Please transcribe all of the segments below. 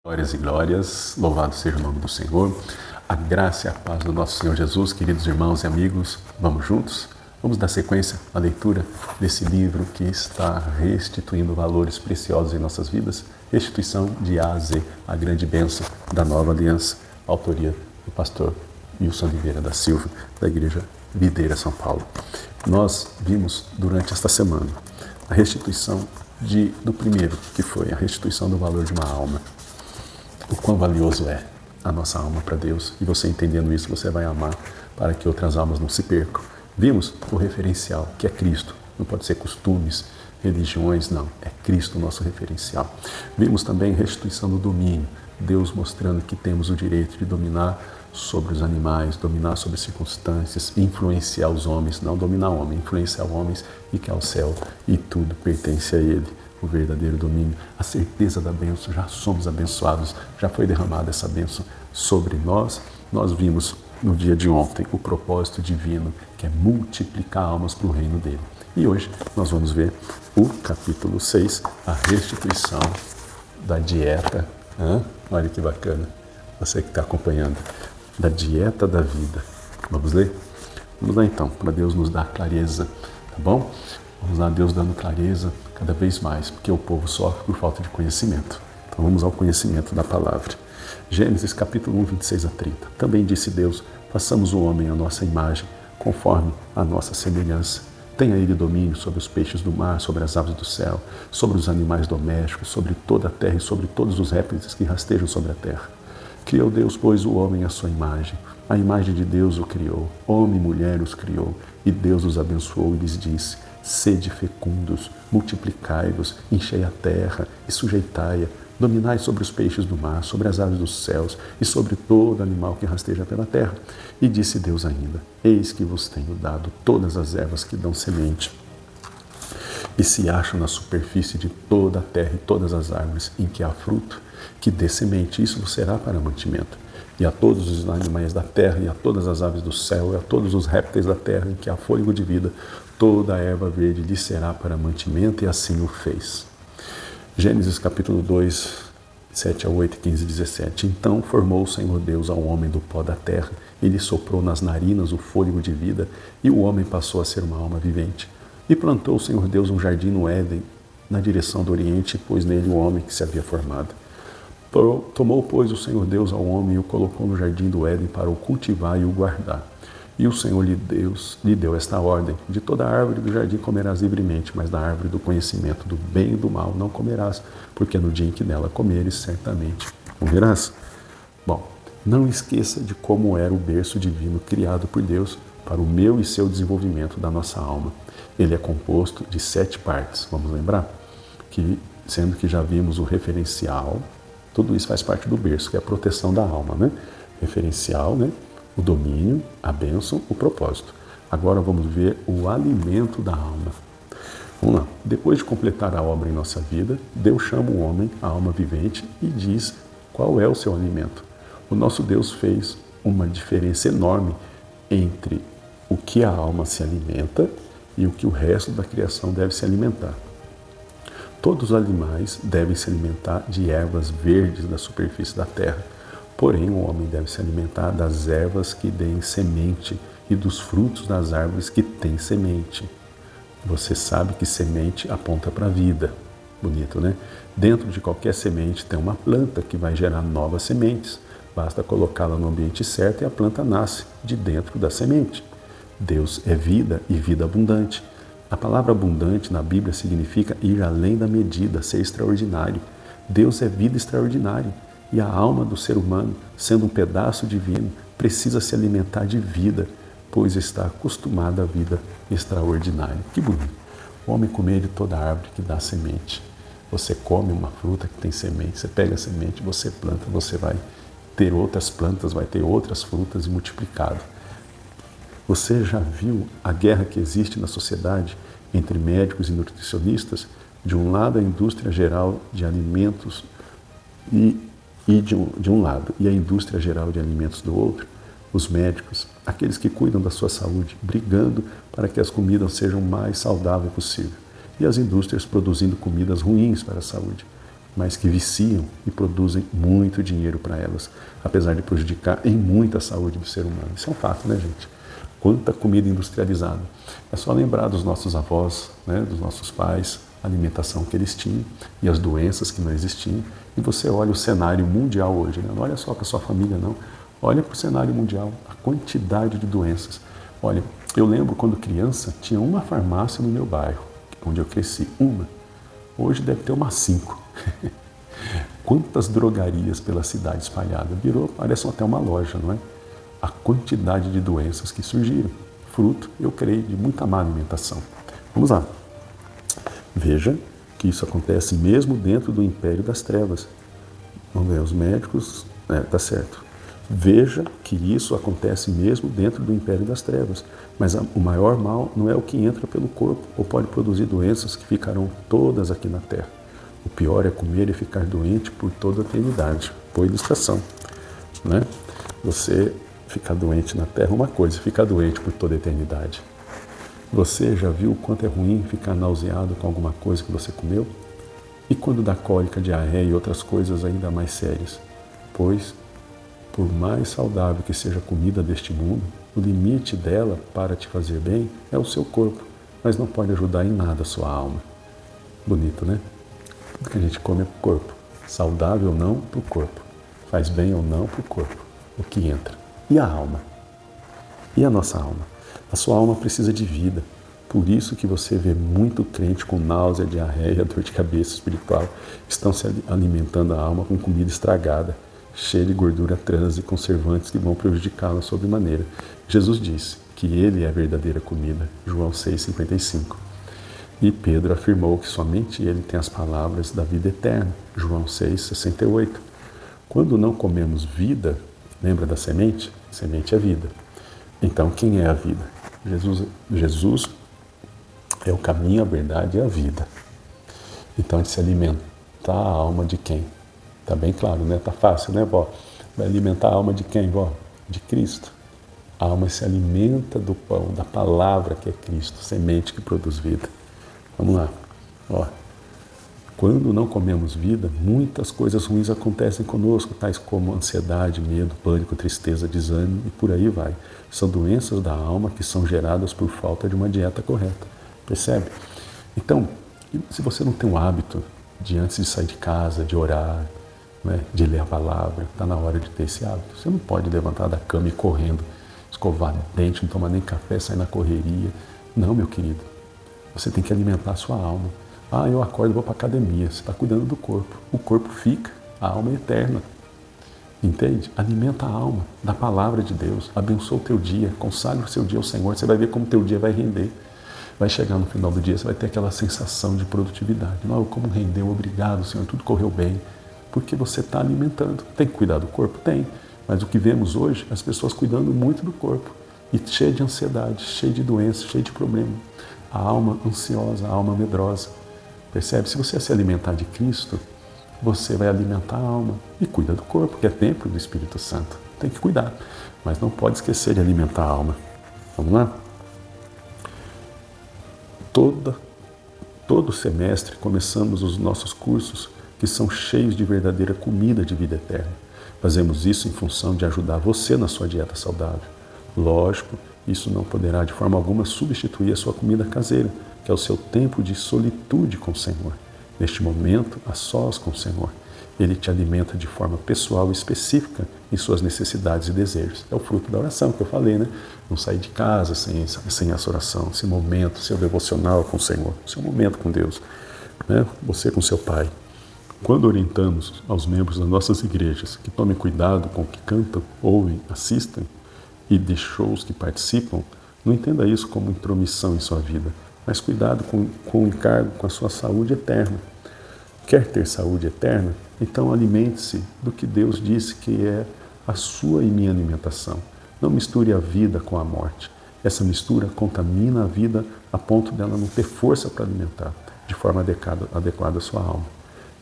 Glórias e glórias, louvado seja o nome do Senhor. A graça e a paz do nosso Senhor Jesus, queridos irmãos e amigos, vamos juntos? Vamos dar sequência à leitura desse livro que está restituindo valores preciosos em nossas vidas. Restituição de A a Z, a grande bênção da nova aliança, autoria do pastor Wilson Oliveira da Silva, da Igreja Videira São Paulo. Nós vimos durante esta semana a restituição do primeiro, que foi a restituição do valor de uma alma. O quão valioso é a nossa alma para Deus. E você entendendo isso, você vai amar para que outras almas não se percam. Vimos o referencial, que é Cristo. Não pode ser costumes, religiões, não. É Cristo o nosso referencial. Vimos também a restituição do domínio. Deus mostrando que temos o direito de dominar sobre os animais, dominar sobre as circunstâncias, influenciar os homens, não dominar o homem, influenciar os homens e que é o céu e tudo pertence a Ele. O verdadeiro domínio, a certeza da bênção, já somos abençoados, já foi derramada essa bênção sobre nós. Nós vimos no dia de ontem o propósito divino, que é multiplicar almas para o reino dele. E hoje nós vamos ver o capítulo 6, a restituição da dieta. Olha que bacana, você que está acompanhando, da dieta da vida. Vamos ler? Vamos lá então, para Deus nos dar clareza, tá bom? Vamos lá, Deus dando clareza cada vez mais, porque o povo sofre por falta de conhecimento. Então vamos ao conhecimento da palavra. Gênesis capítulo 1, 26 a 30. Também disse Deus, façamos o homem à nossa imagem, conforme a nossa semelhança. Tenha ele domínio sobre os peixes do mar, sobre as aves do céu, sobre os animais domésticos, sobre toda a terra e sobre todos os répteis que rastejam sobre a terra. Criou Deus, pois, o homem à sua imagem. A imagem de Deus o criou, homem e mulher os criou, e Deus os abençoou e lhes disse, sede fecundos, multiplicai-vos, enchei a terra e sujeitai-a, dominai sobre os peixes do mar, sobre as aves dos céus e sobre todo animal que rasteja pela terra. E disse Deus ainda, eis que vos tenho dado todas as ervas que dão semente, e se acham na superfície de toda a terra e todas as árvores em que há fruto, que dê semente, isso vos será para mantimento. E a todos os animais da terra, e a todas as aves do céu, e a todos os répteis da terra em que há fôlego de vida, toda a erva verde lhe será para mantimento, e assim o fez. Gênesis capítulo 2, 7 a 8, 15 e 17. Então formou o Senhor Deus ao homem do pó da terra, e lhe soprou nas narinas o fôlego de vida, e o homem passou a ser uma alma vivente. E plantou o Senhor Deus um jardim no Éden, na direção do Oriente, e pôs nele o homem que se havia formado. Tomou, pois, o Senhor Deus ao homem e o colocou no jardim do Éden para o cultivar e o guardar. E o Senhor lhe deu esta ordem, de toda a árvore do jardim comerás livremente, mas da árvore do conhecimento do bem e do mal não comerás, porque no dia em que dela comeres, certamente morrerás. Bom, não esqueça de como era o berço divino criado por Deus para o meu e seu desenvolvimento da nossa alma. Ele é composto de 7 partes, vamos lembrar? Sendo que já vimos o referencial, tudo isso faz parte do berço, que é a proteção da alma, né? Referencial, né? O domínio, a bênção, o propósito. Agora vamos ver o alimento da alma. Vamos lá. Depois de completar a obra em nossa vida, Deus chama o homem, a alma vivente, e diz qual é o seu alimento. O nosso Deus fez uma diferença enorme entre o que a alma se alimenta e o que o resto da criação deve se alimentar. Todos os animais devem se alimentar de ervas verdes da superfície da terra. Porém, o homem deve se alimentar das ervas que deem semente e dos frutos das árvores que têm semente. Você sabe que semente aponta para a vida. Bonito, né? Dentro de qualquer semente tem uma planta que vai gerar novas sementes. Basta colocá-la no ambiente certo e a planta nasce de dentro da semente. Deus é vida e vida abundante. A palavra abundante na Bíblia significa ir além da medida, ser extraordinário. Deus é vida extraordinária. E a alma do ser humano, sendo um pedaço divino, precisa se alimentar de vida, pois está acostumada à vida extraordinária. Que bonito! O homem comer de toda árvore que dá semente. Você come uma fruta que tem semente, você pega a semente, você planta, você vai ter outras plantas, vai ter outras frutas e multiplicado. Você já viu a guerra que existe na sociedade entre médicos e nutricionistas? De um lado, a indústria geral de alimentos de um lado, e a indústria geral de alimentos do outro, os médicos, aqueles que cuidam da sua saúde, brigando para que as comidas sejam o mais saudáveis possível, e as indústrias produzindo comidas ruins para a saúde. mas que viciam e produzem muito dinheiro para elas, apesar de prejudicar em muito a saúde do ser humano. Isso é um fato, né, gente? Quanta comida industrializada. É só lembrar dos nossos avós, né, dos nossos pais, a alimentação que eles tinham e as doenças que não existiam. E você olha o cenário mundial hoje, né? Não olha só para sua família, não. Olha para o cenário mundial, a quantidade de doenças. Olha, eu lembro quando criança, tinha uma farmácia no meu bairro, onde eu cresci, uma. Hoje deve ter umas 5. Quantas drogarias pela cidade espalhada. Virou, parece até uma loja, não é? A quantidade de doenças que surgiram. Fruto, eu creio, de muita má alimentação. Vamos lá. Veja que isso acontece mesmo dentro do império das trevas. Vamos ver, os médicos... tá certo. Veja que isso acontece mesmo dentro do império das trevas. Mas o maior mal não é o que entra pelo corpo ou pode produzir doenças que ficarão todas aqui na terra. O pior é comer e ficar doente por toda a eternidade. Por ilustração, né? Você ficar doente na terra é uma coisa, ficar doente por toda a eternidade. Você já viu o quanto é ruim ficar nauseado com alguma coisa que você comeu? E quando dá cólica, diarreia e outras coisas ainda mais sérias? Pois, por mais saudável que seja a comida deste mundo, o limite dela para te fazer bem é o seu corpo, mas não pode ajudar em nada a sua alma. Bonito, né? Tudo que a gente come é para o corpo. Saudável ou não, para o corpo. Faz bem ou não para o corpo. O que entra. E a alma? E a nossa alma? A sua alma precisa de vida. Por isso que você vê muito crente com náusea, diarreia, dor de cabeça espiritual. Estão se alimentando a alma com comida estragada, cheia de gordura trans e conservantes que vão prejudicá-la sobremaneira. Jesus disse que Ele é a verdadeira comida. João 6,55. E Pedro afirmou que somente Ele tem as palavras da vida eterna. João 6,68. Quando não comemos vida, lembra da semente? Semente é vida. Então, quem é a vida? Jesus é o caminho, a verdade e a vida. Então, de se alimentar a alma de quem? Tá bem claro, né? Tá fácil, né, vó? Vai alimentar a alma de quem, vó? De Cristo. A alma se alimenta do pão, da palavra que é Cristo, semente que produz vida. Vamos lá. Ó. Quando não comemos vida, muitas coisas ruins acontecem conosco, tais como ansiedade, medo, pânico, tristeza, desânimo e por aí vai. São doenças da alma que são geradas por falta de uma dieta correta. Percebe? Então, se você não tem o hábito de antes de sair de casa, de orar, né, de ler a palavra, está na hora de ter esse hábito. Você não pode levantar da cama e ir correndo, escovar dente, não tomar nem café, sair na correria. Não, meu querido. Você tem que alimentar a sua alma. Ah, eu acordo e vou para a academia. Você está cuidando do corpo. O corpo fica, a alma é eterna. Entende? Alimenta a alma da palavra de Deus. Abençoa o teu dia. Consagre o seu dia ao Senhor. Você vai ver como o teu dia vai render. Vai chegar no final do dia, você vai ter aquela sensação de produtividade. Não, como rendeu, obrigado, Senhor, tudo correu bem. Porque você está alimentando. Tem que cuidar do corpo? Tem. Mas o que vemos hoje, as pessoas cuidando muito do corpo. E cheia de ansiedade, cheia de doenças, cheia de problema. A alma ansiosa, a alma medrosa. Percebe? Se você se alimentar de Cristo, você vai alimentar a alma e cuida do corpo, que é templo do Espírito Santo. Tem que cuidar, mas não pode esquecer de alimentar a alma. Vamos lá? Todo semestre começamos os nossos cursos que são cheios de verdadeira comida de vida eterna. Fazemos isso em função de ajudar você na sua dieta saudável. Lógico, isso não poderá de forma alguma substituir a sua comida caseira, que é o seu tempo de solitude com o Senhor. Neste momento, a sós com o Senhor. Ele te alimenta de forma pessoal e específica em suas necessidades e desejos. É o fruto da oração que eu falei, né? Não sair de casa sem essa oração, esse momento, seu devocional com o Senhor, seu momento com Deus, né? Você com seu Pai. Quando orientamos aos membros das nossas igrejas que tomem cuidado com o que cantam, ouvem, assistem e de shows que participam, não entenda isso como intromissão em sua vida, mas cuidado com o encargo com a sua saúde eterna. Quer ter saúde eterna? Então alimente-se do que Deus disse que é a sua e minha alimentação. Não misture a vida com a morte. Essa mistura contamina a vida a ponto dela não ter força para alimentar de forma adequada a sua alma.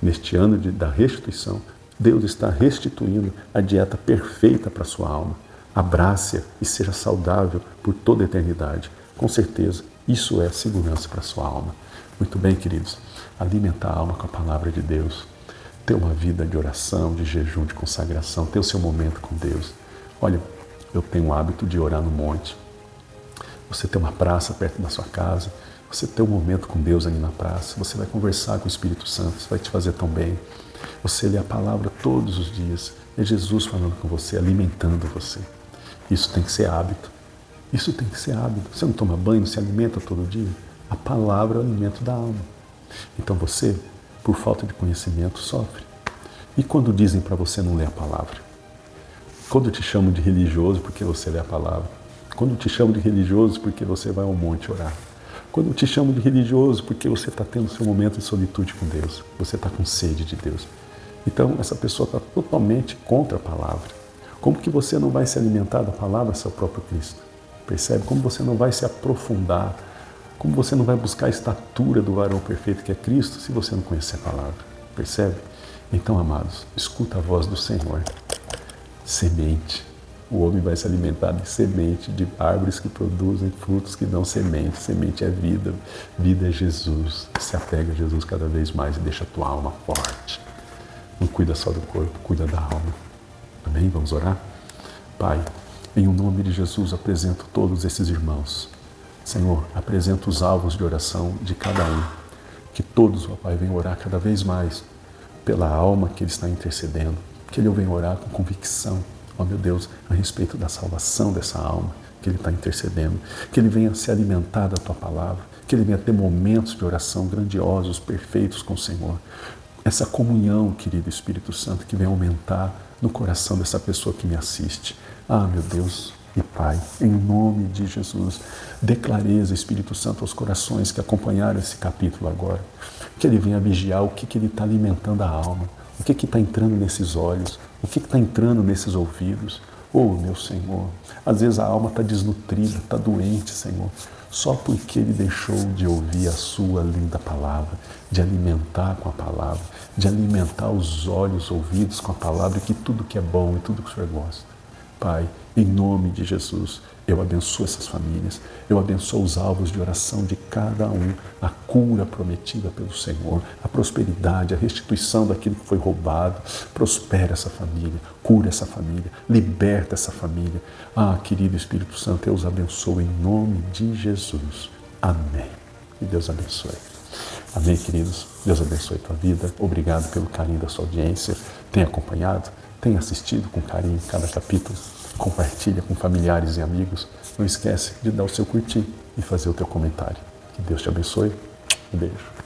Neste ano da restituição, Deus está restituindo a dieta perfeita para a sua alma. Abrace-a e seja saudável por toda a eternidade. Com certeza, isso é segurança para a sua alma. Muito bem, queridos. Alimentar a alma com a palavra de Deus. ter uma vida de oração, de jejum, de consagração, ter o seu momento com Deus. Olha, eu tenho o hábito de orar no monte. Você tem uma praça perto da sua casa, você tem um momento com Deus ali na praça, você vai conversar com o Espírito Santo, isso vai te fazer tão bem. Você lê a palavra todos os dias, é Jesus falando com você, alimentando você. Isso tem que ser hábito. Isso tem que ser hábito. Você não toma banho, não se alimenta todo dia? A palavra é o alimento da alma. Então você, por falta de conhecimento, sofre. E quando dizem para você não ler a palavra? Quando te chamam de religioso porque você lê a palavra? Quando te chamam de religioso porque você vai ao monte orar? Quando te chamam de religioso porque você está tendo seu momento de solitude com Deus? Você está com sede de Deus? Então essa pessoa está totalmente contra a palavra. Como que você não vai se alimentar da palavra, seu próprio Cristo? Percebe? Como você não vai se aprofundar? Como você não vai buscar a estatura do varão perfeito que é Cristo se você não conhecer a palavra? Percebe? Então, amados, escuta a voz do Senhor. Semente. O homem vai se alimentar de semente, de árvores que produzem frutos que dão semente. Semente é vida. Vida é Jesus. Se apega a Jesus cada vez mais e deixa a tua alma forte. Não cuida só do corpo, cuida da alma. Amém? Vamos orar? Pai, em o nome de Jesus, apresento todos esses irmãos. Senhor, apresento os alvos de oração de cada um. Que todos, ó Pai, venham orar cada vez mais pela alma que Ele está intercedendo. Que Ele venha orar com convicção, ó meu Deus, a respeito da salvação dessa alma que Ele está intercedendo. Que Ele venha se alimentar da Tua palavra. Que Ele venha ter momentos de oração grandiosos, perfeitos com o Senhor. Essa comunhão, querido Espírito Santo, que venha aumentar no coração dessa pessoa que me assiste. Ah, meu Deus e Pai, em nome de Jesus, dê clareza, Espírito Santo, aos corações que acompanharam esse capítulo agora. Que Ele venha vigiar o que Ele está alimentando a alma, o que está entrando nesses olhos, o que está entrando nesses ouvidos. Oh, meu Senhor, às vezes a alma está desnutrida, está doente, Senhor, só porque ele deixou de ouvir a sua linda palavra, de alimentar com a palavra, de alimentar os olhos, ouvidos com a palavra, e que tudo que é bom e tudo que o Senhor gosta. Pai, em nome de Jesus, eu abençoo essas famílias, eu abençoo os alvos de oração de cada um, a cura prometida pelo Senhor, a prosperidade, a restituição daquilo que foi roubado. Prospera essa família, cura essa família, liberta essa família. Ah, querido Espírito Santo, eu os abençoo em nome de Jesus. Amém. Que Deus abençoe. Amém, queridos. Deus abençoe a tua vida. Obrigado pelo carinho da sua audiência. Tenha acompanhado, tenha assistido com carinho cada capítulo. Compartilha com familiares e amigos. Não esquece de dar o seu curtir e fazer o teu comentário. Que Deus te abençoe. Um beijo.